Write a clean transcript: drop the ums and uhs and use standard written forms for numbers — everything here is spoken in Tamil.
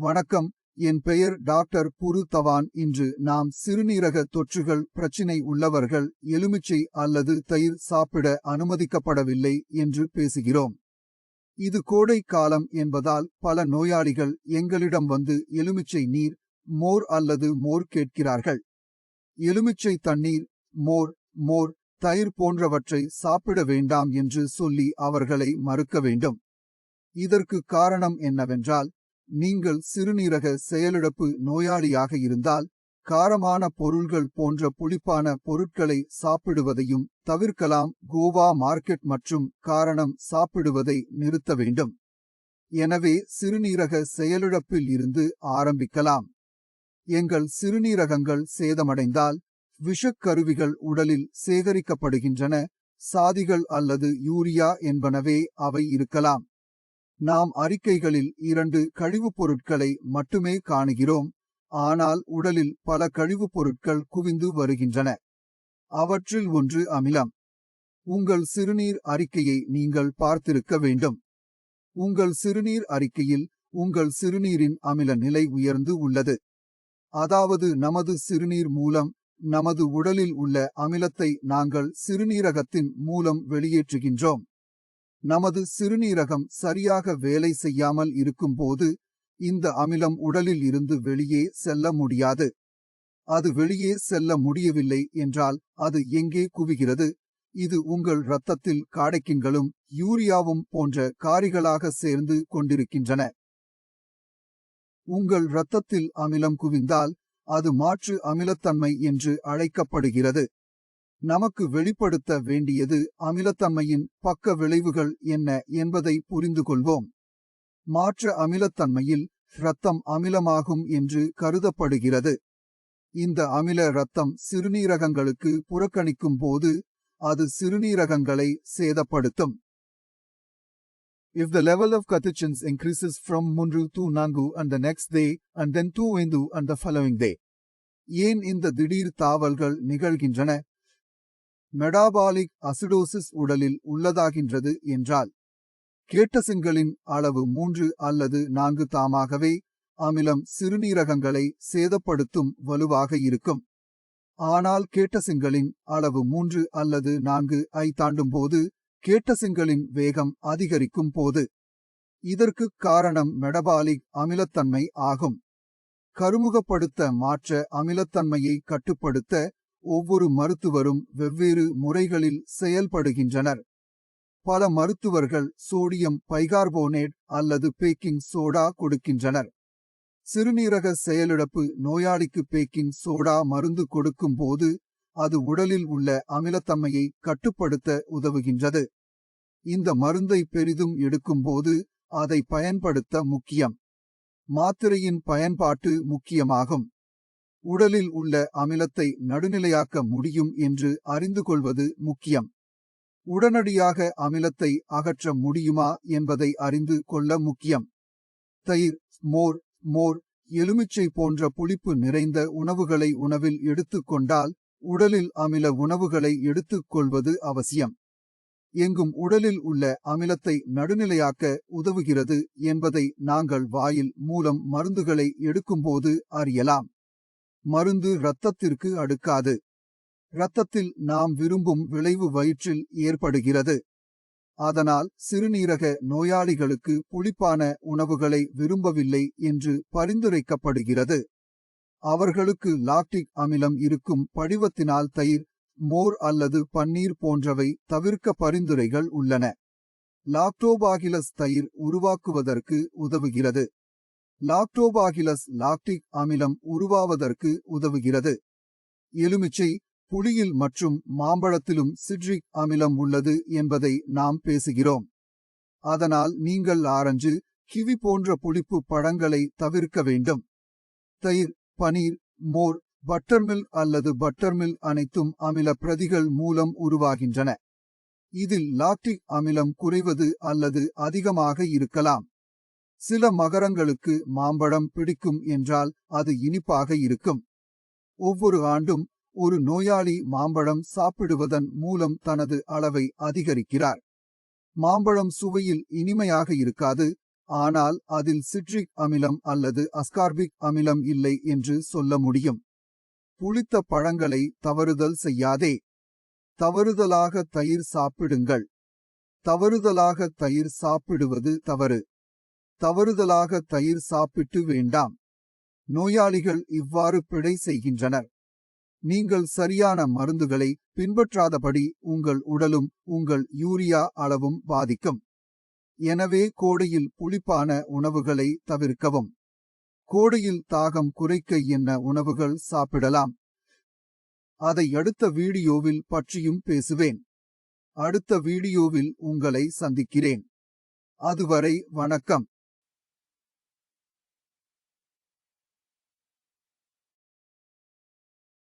வணக்கம், என் பெயர் டாக்டர் புரு தவான். இன்று நாம் சிறுநீரக தொற்றுகள் பிரச்சினை உள்ளவர்கள் எலுமிச்சை அல்லது தயிர் சாப்பிட அனுமதிக்கப்படவில்லை என்று பேசுகிறோம். இது கோடை காலம் என்பதால் பல நோயாளிகள் எங்களிடம் வந்து எலுமிச்சை நீர், மோர் அல்லது மோர் கேட்கிறார்கள். எலுமிச்சை தண்ணீர், மோர், தயிர் போன்றவற்றை சாப்பிட வேண்டாம் என்று சொல்லி அவர்களை மறுக்க வேண்டும். இதற்கு காரணம் என்னவென்றால், நீங்கள் சிறுநீரக செயலிழப்பு நோயாளியாக இருந்தால் காரமான பொருள்கள் போன்ற புளிப்பான பொருட்களை சாப்பிடுவதையும் தவிர்க்கலாம். கோவா மார்க்கெட் மற்றும் காரணம் சாப்பிடுவதை நிறுத்த வேண்டும். எனவே சிறுநீரக செயலிழப்பில் இருந்து ஆரம்பிக்கலாம். எங்கள் சிறுநீரகங்கள் சேதமடைந்தால் விஷக்கருவிகள் உடலில் சேகரிக்கப்படுகின்றன. சாதிகள் அல்லது யூரியா என்பனவே அவை இருக்கலாம். நாம் அறிக்கைகளில் 2 கழிவுப் பொருட்களை மட்டுமே காணுகிறோம், ஆனால் உடலில் பல கழிவுப் பொருட்கள் குவிந்து வருகின்றன. அவற்றில் ஒன்று அமிலம். உங்கள் சிறுநீர் அறிக்கையை நீங்கள் பார்த்திருக்க வேண்டும். உங்கள் சிறுநீர் அறிக்கையில் உங்கள் சிறுநீரின் அமில நிலை உயர்ந்து உள்ளது. அதாவது நமது சிறுநீர் மூலம் நமது உடலில் உள்ள அமிலத்தை நாங்கள் சிறுநீரகத்தின் மூலம் வெளியேற்றுகின்றோம். நமது சிறுநீரகம் சரியாக வேலை செய்யாமல் இருக்கும்போது இந்த அமிலம் உடலில் இருந்து வெளியே செல்ல முடியாது. அது வெளியே செல்ல முடியவில்லை என்றால் அது எங்கே குவிகிறது? இது உங்கள் இரத்தத்தில் காடைக்கின்களும் யூரியாவும் போன்ற காரிகளாக சேர்ந்து கொண்டிருக்கின்றன. உங்கள் இரத்தத்தில் அமிலம் குவிந்தால் அது மாற்று அமிலத்தன்மை என்று அழைக்கப்படுகிறது. நமக்கு வெளிப்படுத்த வேண்டியது அமிலத்தன்மையின் பக்க விளைவுகள் என்ன என்பதை புரிந்து கொள்வோம். மாற்று அமிலத்தன்மையில் இரத்தம் அமிலமாகும் என்று கருதப்படுகிறது. இந்த அமில இரத்தம் சிறுநீரகங்களுக்கு புறக்கணிக்கும் போது அது சிறுநீரகங்களை சேதப்படுத்தும். If the level of catechins increases from 3 to 4 and the next day and then to 5 and the following day. ஏன் இந்த திடீர் தாவல்கள் நிகழ்கின்றன? மெடாபாலிக் அசிடோசிஸ் உடலில் உள்ளதாகின்றது என்றால் கேட்டசின்களின் அளவு 3 அல்லது 4 தாமாகவே அமிலம் சிறுநீரகங்களை சேதப்படுத்தும் வலுவாக இருக்கும். ஆனால் கேட்டசின்களின் அளவு 3 அல்லது 4 ஐ தாண்டும் போது கேட்டசின்களின் வேகம் அதிகரிக்கும் போது. இதற்கு காரணம் மெடபாலிக் அமிலத்தன்மை ஆகும். கருமுகப்படுத்த மாற்ற அமிலத்தன்மையை கட்டுப்படுத்த ஒவ்வொரு மருத்துவரும் வெவ்வேறு முறைகளில் செயல்படுகின்றனர். பல மருத்துவர்கள் சோடியம் பைகார்போனேட் அல்லது பேக்கிங் சோடா கொடுக்கின்றனர். சிறுநீரக செயலிழப்பு நோயாளிக்கு பேக்கிங் சோடா மருந்து கொடுக்கும் போது அது உடலில் உள்ள அமிலத்தன்மையை கட்டுப்படுத்த உதவுகின்றது. இந்த மருந்தை பெரிதும் எடுக்கும்போது அதை பயன்படுத்த முக்கியம். மாத்திரையின் பயன்பாட்டு முக்கியமாகும். உடலில் உள்ள அமிலத்தை நடுநிலையாக்க முடியும் என்று அறிந்து கொள்வது முக்கியம். உடனடியாக அமிலத்தை அகற்ற முடியுமா என்பதை அறிந்து கொள்ள முக்கியம். தயிர், மோர், எலுமிச்சை போன்ற புளிப்பு நிறைந்த உணவுகளை உணவில் எடுத்துக்கொண்டால் உடலில் அமில உணவுகளை எடுத்துக்கொள்வது அவசியம். எங்கும் உடலில் உள்ள அமிலத்தை நடுநிலையாக்க உதவுகிறது என்பதை நாங்கள் வாயில் மூலம் மருந்துகளை எடுக்கும்போது அறியலாம். மருந்து இரத்தத்திற்கு அடுக்காது. இரத்தத்தில் நாம் விரும்பும் விளைவு வயிற்றில் ஏற்படுகிறது. அதனால் சிறுநீரக நோயாளிகளுக்கு புளிப்பான உணவுகளை விரும்பவில்லை என்று பரிந்துரைக்கப்படுகிறது. அவர்களுக்கு லாக்டிக் அமிலம் இருக்கும் படிவத்தினால் தயிர், மோர் அல்லது பன்னீர் போன்றவை தவிர்க்க பரிந்துரைகள் உள்ளன. லாக்டோபாகிலஸ் தயிர் உருவாக்குவதற்கு உதவுகிறது. லாக்டோபாகிலஸ் லாக்டிக் அமிலம் உருவாவதற்கு உதவுகிறது. எலுமிச்சை, புளியில் மற்றும் மாம்பழத்திலும் சிட்ரிக் அமிலம் உள்ளது என்பதை நாம் பேசுகிறோம். அதனால் நீங்கள் ஆரஞ்சு, கிவி போன்ற புளிப்பு பழங்களை தவிர்க்க வேண்டும். தயிர், பனீர், மோர், பட்டர்மில்க் அல்லது பட்டர்மில்க் அனைத்தும் அமில பிரதிகள் மூலம் உருவாகின்றன. இதில் லாக்டிக் அமிலம் குறைவது அல்லது அதிகமாக இருக்கலாம். சில மகரங்களுக்கு மாம்பழம் பிடிக்கும் என்றால் அது இனிப்பாக இருக்கும். ஒவ்வொரு ஆண்டும் ஒரு நோயாளி மாம்பழம் சாப்பிடுவதன் மூலம் தனது அளவை அதிகரிக்கிறார். மாம்பழம் சுவையில் இனிமையாக இருக்காது, ஆனால் அதில் சிட்ரிக் அமிலம் அல்லது அஸ்கார்பிக் அமிலம் இல்லை என்று சொல்ல முடியும். புளித்த பழங்களை தவறுதல் செய்யாதே. தவறுதலாக தயிர் சாப்பிடுங்கள். தவறுதலாக தயிர் சாப்பிடுவது தவறு. தவறுதலாக தயிர் சாப்பிட்டு வேண்டாம். நோயாளிகள் இவ்வாறு பிழை செய்கின்றனர். நீங்கள் சரியான மருந்துகளை பின்பற்றாதபடி உங்கள் உடலும் உங்கள் யூரியா அளவும் பாதிக்கும். எனவே கோடையில் புளிப்பான உணவுகளை தவிர்க்கவும். கோடையில் தாகம் குறைக்க என்ன உணவுகள் சாப்பிடலாம்? அதை அடுத்த வீடியோவில் பற்றியும் பேசுவேன். அடுத்த வீடியோவில் உங்களை சந்திக்கிறேன். அதுவரை வணக்கம்.